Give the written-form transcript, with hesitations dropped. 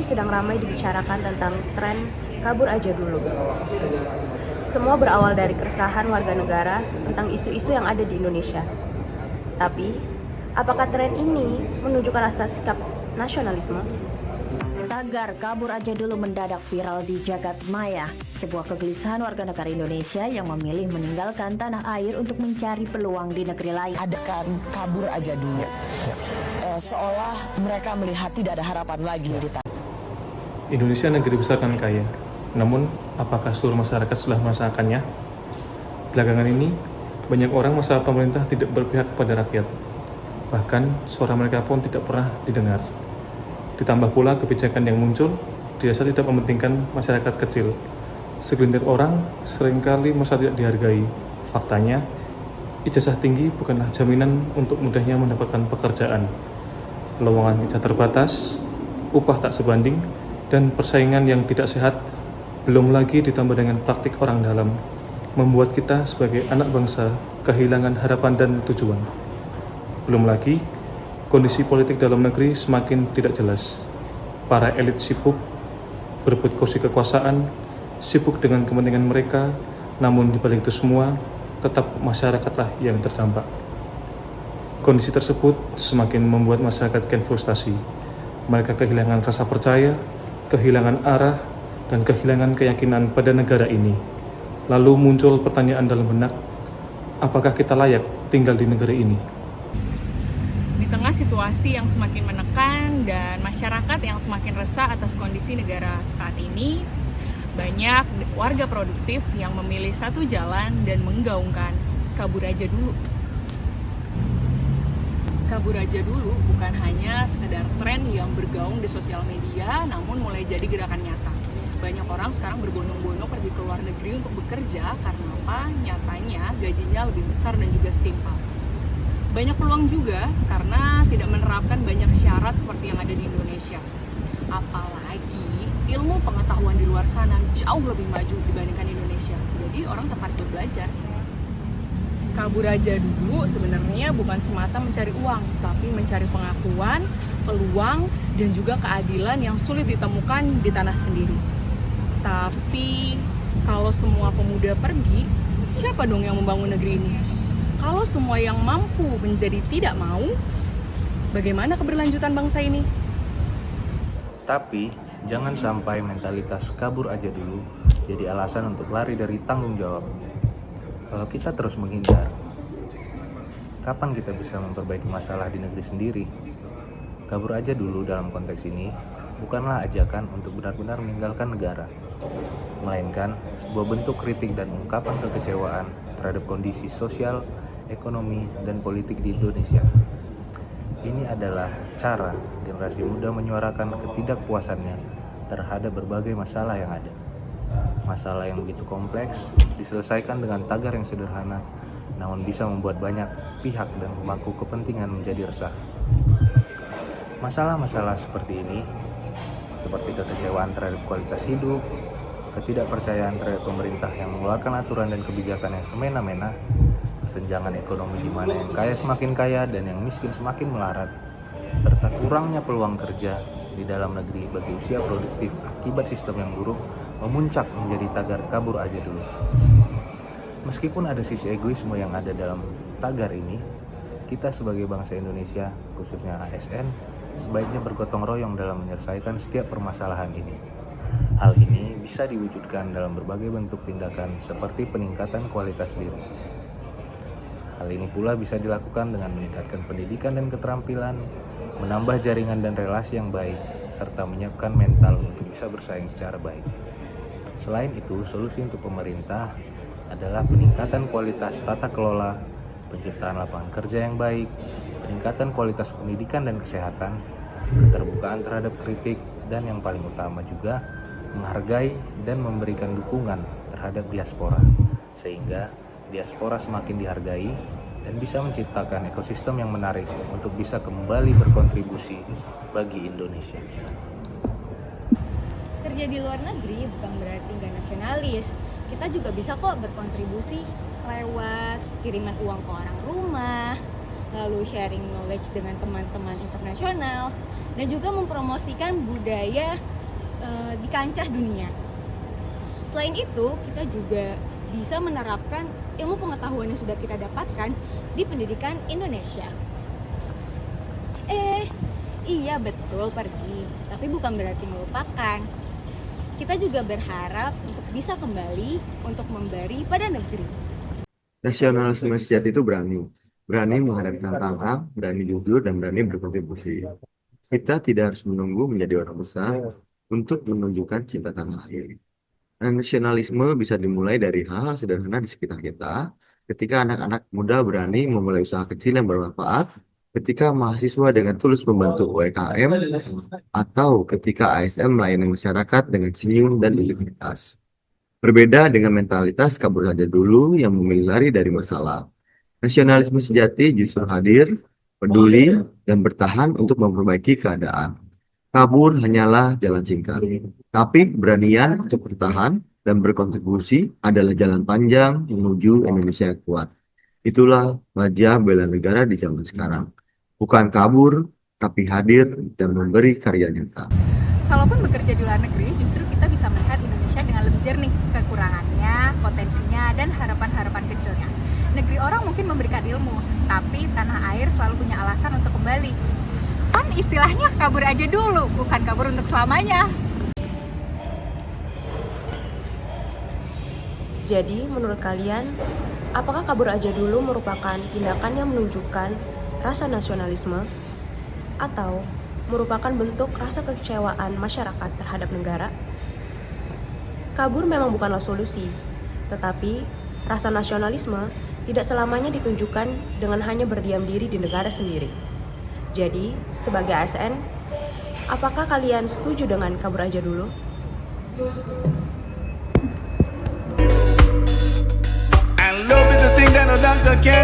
sedang ramai dibicarakan tentang tren kabur aja dulu. Semua berawal dari keresahan warga negara tentang isu-isu yang ada di Indonesia. Tapi, apakah tren ini menunjukkan rasa sikap nasionalisme? Tagar kabur aja dulu mendadak viral di jagat maya. Sebuah kegelisahan warga negara Indonesia yang memilih meninggalkan tanah air untuk mencari peluang di negeri lain. Adakan kabur aja dulu. Seolah mereka melihat tidak ada harapan lagi di tanah. Indonesia negeri besar dan kaya. Namun, apakah seluruh masyarakat sudah merasakannya? Belakangan ini, banyak orang merasa pemerintah tidak berpihak pada rakyat. Bahkan, suara mereka pun tidak pernah didengar. Ditambah pula kebijakan yang muncul, dirasa tidak mementingkan masyarakat kecil. Segelintir orang seringkali merasa tidak dihargai. Faktanya, ijazah tinggi bukanlah jaminan untuk mudahnya mendapatkan pekerjaan. Lowongan kerja terbatas, upah tak sebanding, dan persaingan yang tidak sehat, belum lagi ditambah dengan praktik orang dalam, membuat kita sebagai anak bangsa kehilangan harapan dan tujuan. Belum lagi, kondisi politik dalam negeri semakin tidak jelas. Para elit sibuk berebut kursi kekuasaan, sibuk dengan kepentingan mereka, namun di balik itu semua, tetap masyarakatlah yang terdampak. Kondisi tersebut semakin membuat masyarakat frustasi. Mereka kehilangan rasa percaya, kehilangan arah, dan kehilangan keyakinan pada negara ini. Lalu muncul pertanyaan dalam benak, apakah kita layak tinggal di negeri ini? Di tengah situasi yang semakin menekan dan masyarakat yang semakin resah atas kondisi negara saat ini, banyak warga produktif yang memilih satu jalan dan menggaungkan kabur aja dulu. Kabur aja dulu bukan hanya sekedar tren yang bergaung di sosial media, namun mulai jadi gerakan nyata. Banyak orang sekarang berbondong-bondong pergi ke luar negeri untuk bekerja karena apa? Nyatanya gajinya lebih besar dan juga setimpal. Banyak peluang juga karena tidak menerapkan banyak syarat seperti yang ada di Indonesia. Apalagi ilmu pengetahuan di luar sana jauh lebih maju dibandingkan Indonesia. Jadi orang tertarik untuk belajar. Kabur aja dulu sebenarnya bukan semata mencari uang, tapi mencari pengakuan, peluang, dan juga keadilan yang sulit ditemukan di tanah sendiri. Tapi kalau semua pemuda pergi, siapa dong yang membangun negeri ini? Kalau semua yang mampu menjadi tidak mau, bagaimana keberlanjutan bangsa ini? Tapi jangan sampai mentalitas kabur aja dulu jadi alasan untuk lari dari tanggung jawab. Kalau kita terus menghindar, kapan kita bisa memperbaiki masalah di negeri sendiri? Kabur aja dulu dalam konteks ini bukanlah ajakan untuk benar-benar meninggalkan negara, melainkan sebuah bentuk kritik dan ungkapan kekecewaan terhadap kondisi sosial, ekonomi, dan politik di Indonesia. Ini adalah cara generasi muda menyuarakan ketidakpuasannya terhadap berbagai masalah yang ada. Masalah yang begitu kompleks diselesaikan dengan tagar yang sederhana, namun bisa membuat banyak pihak dan pemangku kepentingan menjadi resah. Masalah-masalah seperti ini, seperti kekecewaan terhadap kualitas hidup, ketidakpercayaan terhadap pemerintah yang mengeluarkan aturan dan kebijakan yang semena-mena, kesenjangan ekonomi di mana yang kaya semakin kaya dan yang miskin semakin melarat, serta kurangnya peluang kerja di dalam negeri bagi usia produktif akibat sistem yang buruk memuncak menjadi tagar kabur aja dulu. Meskipun ada sisi egoisme yang ada dalam tagar ini, kita sebagai bangsa Indonesia, khususnya ASN, sebaiknya bergotong royong dalam menyelesaikan setiap permasalahan ini. Hal ini bisa diwujudkan dalam berbagai bentuk tindakan seperti peningkatan kualitas diri. Hal ini pula bisa dilakukan dengan meningkatkan pendidikan dan keterampilan, menambah jaringan dan relasi yang baik, serta menyiapkan mental untuk bisa bersaing secara baik. Selain itu, solusi untuk pemerintah adalah peningkatan kualitas tata kelola, penciptaan lapangan kerja yang baik, peningkatan kualitas pendidikan dan kesehatan, keterbukaan terhadap kritik, dan yang paling utama juga menghargai dan memberikan dukungan terhadap diaspora, sehingga diaspora semakin dihargai dan bisa menciptakan ekosistem yang menarik untuk bisa kembali berkontribusi bagi Indonesia. Kerja di luar negeri bukan berarti nggak nasionalis. Kita juga bisa kok berkontribusi lewat kiriman uang ke orang rumah, lalu sharing knowledge dengan teman-teman internasional, dan juga mempromosikan budaya di kancah dunia. Selain itu, kita juga bisa menerapkan ilmu pengetahuan yang sudah kita dapatkan di pendidikan Indonesia. Iya betul pergi, tapi bukan berarti melupakan. Kita juga berharap untuk bisa kembali untuk memberi pada negeri. Nasionalisme sejati itu berani menghadapi tantangan, berani jujur, dan berani berkontribusi. Kita tidak harus menunggu menjadi orang besar untuk menunjukkan cinta tanah air. Dan nasionalisme bisa dimulai dari hal-hal sederhana di sekitar kita, ketika anak-anak muda berani memulai usaha kecil yang bermanfaat, ketika mahasiswa dengan tulus membantu UMKM, atau ketika ASN melayani masyarakat dengan senyum dan integritas. Berbeda dengan mentalitas kabur saja dulu yang memilih lari dari masalah. Nasionalisme sejati justru hadir, peduli, dan bertahan untuk memperbaiki keadaan. Kabur hanyalah jalan singkat, tapi keberanian untuk bertahan dan berkontribusi adalah jalan panjang menuju Indonesia yang kuat. Itulah wajah bela negara di zaman sekarang. Bukan kabur, tapi hadir dan memberi karya nyata. Kalaupun bekerja di luar negeri, justru kita bisa melihat Indonesia dengan lebih jernih, kekurangannya, potensinya, dan harapan-harapan kecilnya. Negeri orang mungkin memberikan ilmu, tapi tanah air selalu punya alasan untuk kembali. Kan istilahnya kabur aja dulu, bukan kabur untuk selamanya. Jadi, menurut kalian, apakah kabur aja dulu merupakan tindakan yang menunjukkan rasa nasionalisme atau merupakan bentuk rasa kekecewaan masyarakat terhadap negara? Kabur memang bukanlah solusi, tetapi rasa nasionalisme tidak selamanya ditunjukkan dengan hanya berdiam diri di negara sendiri. Jadi, sebagai ASN, apakah kalian setuju dengan kabur aja dulu? And love is a thing that no doctor can